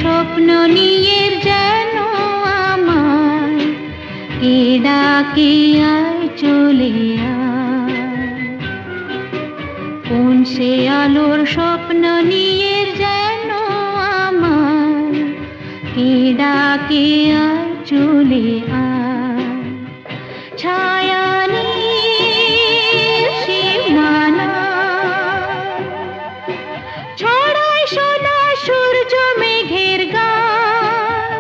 স্বপ্ন নিয়ে যেন আমার কে ডাকে আয় চলে আয়। কোন সে আলোর স্বপ্ন নিয়ে যেন আমার কে ডাকে আয় চলে আয়। ছায়া সীমানা ছড়ায় সোনা সূর্য মেঘের গান,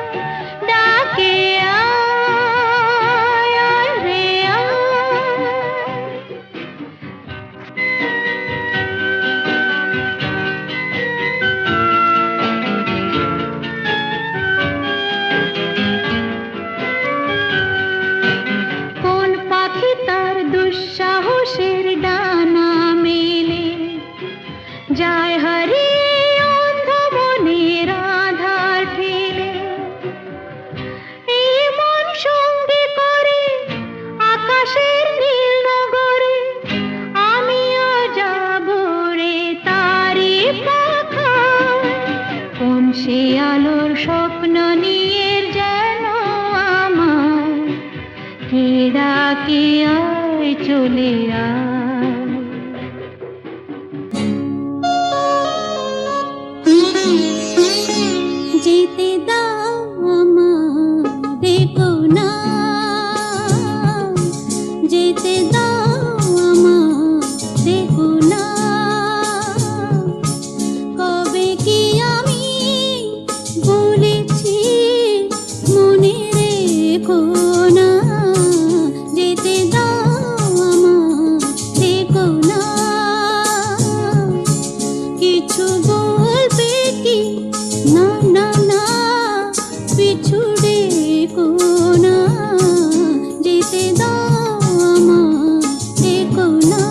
ডাকে আয় আয় রে আয়। কোন পাখি তার দুঃসাহসের ডানা মেলে যায় হারিয়ে অন্ধ মনের আধার ঠেলে। এই মন সঙ্গে করে আকাশের নীল নগরে, আমিও যাব রে তারি পাখায়। কোন সে আলোর স্বপ্ন নিয়ে যেন আমার কে ডাকে আয় চলে আয়। যেতে দাও আমারে কোনা, যেতে দাও আমারে কোনা। কবে কি আমি বলেছি মনে রেখো না, যেতে দাও আমারে কোনা। কিছু বলবে কি না না না, পিছু ডেকো না, যেতে দাও আমারে কোনা।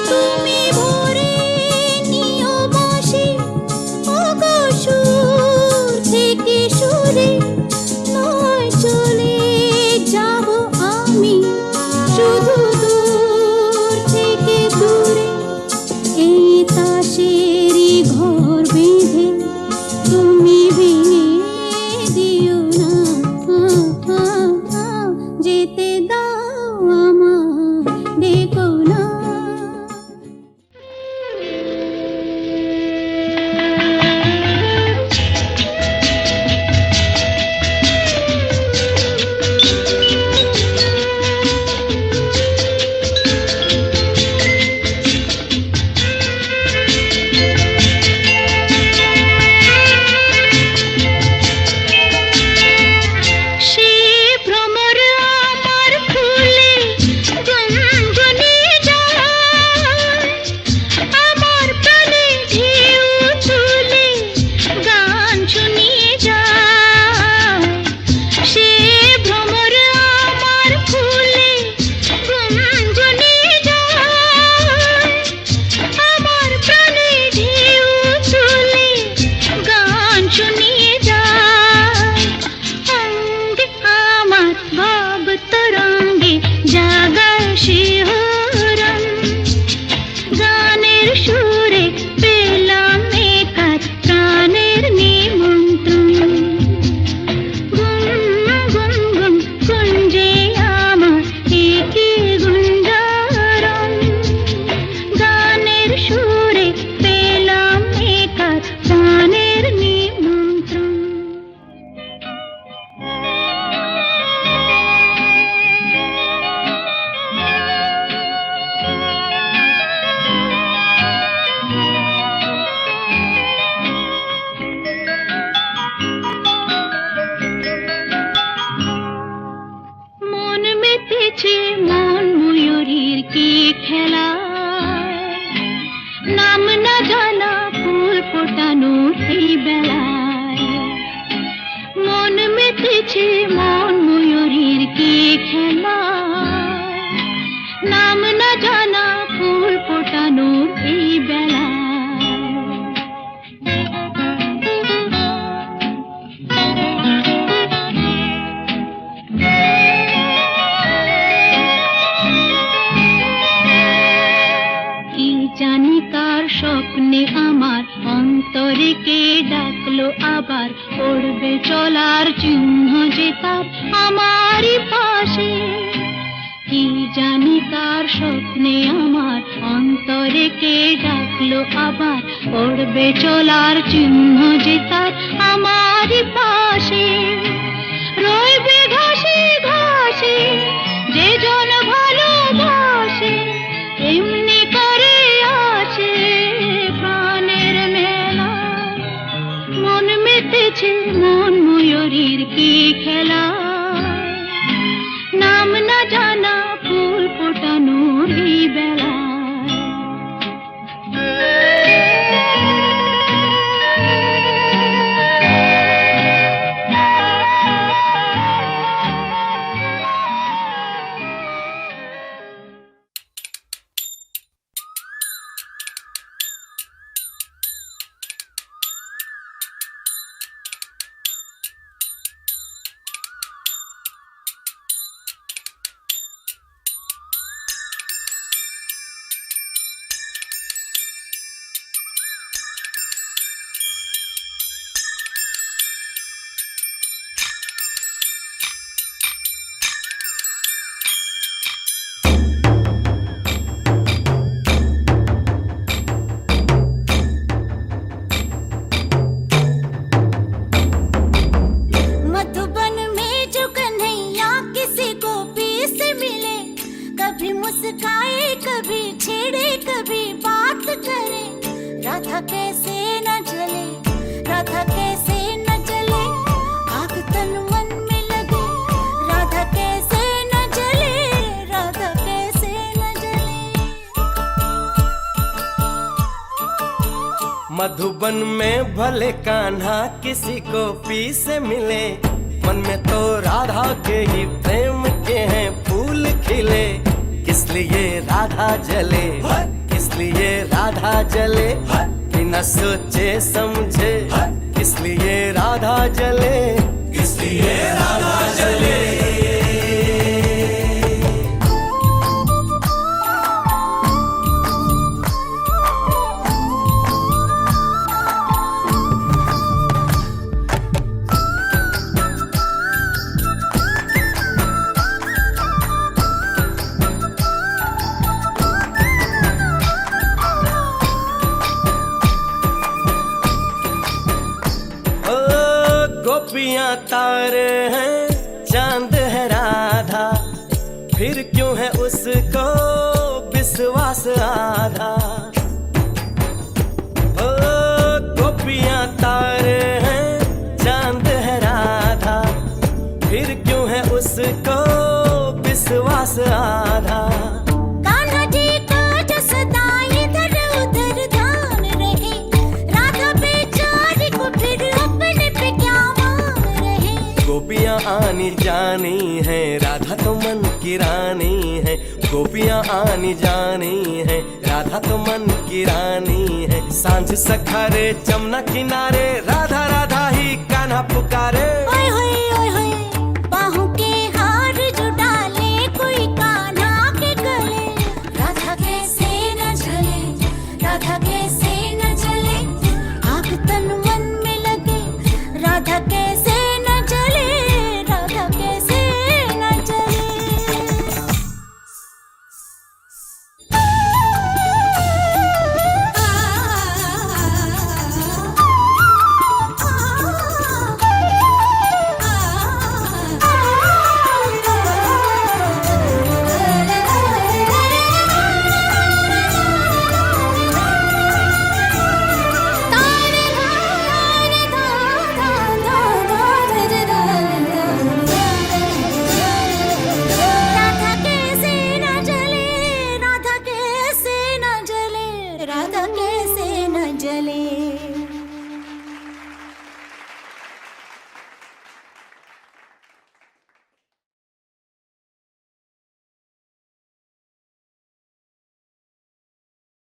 তুমি ভরে নিও বাঁশি ওগো সুর থেকে সুরে, নয় চলে যাব আমি শুধু দূর থেকে দূরে। এই তাসেরই ঘর বেঁধে তুমি ভেঙে দিও না, যেতে দাও আমারে কোনা। মন ময়ূরীর কি খেলা, নাম না জানা ফুল ফোটানো সেই বেলায়। মন মেতেছে মন ময়ূরীর কি খেলা, নাম না জানা ফুল ফোটানো এই বেলায়। জানি কার ডাকলো আবার পড়বে চলার চিহ্ন যে তার আমারই পাশে। কি জানি কার স্বপ্নে আমার অন্তরে কে ডাকলো আবার পড়বে চলার চিহ্ন যে তার আমারই পাশে। রইবে ঘাসে ঘাসে যে জন ভালোবাসে, এমনি করে আসে প্রাণের মেলা। মন মেতেছে মন ময়ূরীর কি খেলা, নাম না জানা ফুল ফোটানোর এই বেলা। राधा कैसे न जले, राधा कैसे न जले, आग तन मन में लगे। राधा कैसे न जले, राधा कैसे न जले। मधुबन में भले कान्हा किसी को पी से मिले, मन में तो राधा के ही प्रेम के हैं फूल खिले। किस लिए राधा जले, किस लिए राधा जले, बिना सोचे समझे किस लिए राधा जले, किस लिए राधा जले। गोपियां तारे हैं, चांद है राधा, फिर क्यों है उसको विश्वास आधा। ओ गोपियां तारे हैं, चांद है राधा, फिर क्यों है उसको विश्वास आधा। कान्हा जी का जो सदा इधर उधर ध्यान रहे, राधा बेचारी को फिर अपने पे क्या मान रहे। गोपियां आनी जानी है, राधा तो मन की रानी है। गोपियां आनी जानी है, राधा तो मन की रानी है। सांझ सखारे जमुना किनारे, राधा राधा ही कान्हा पुकारे।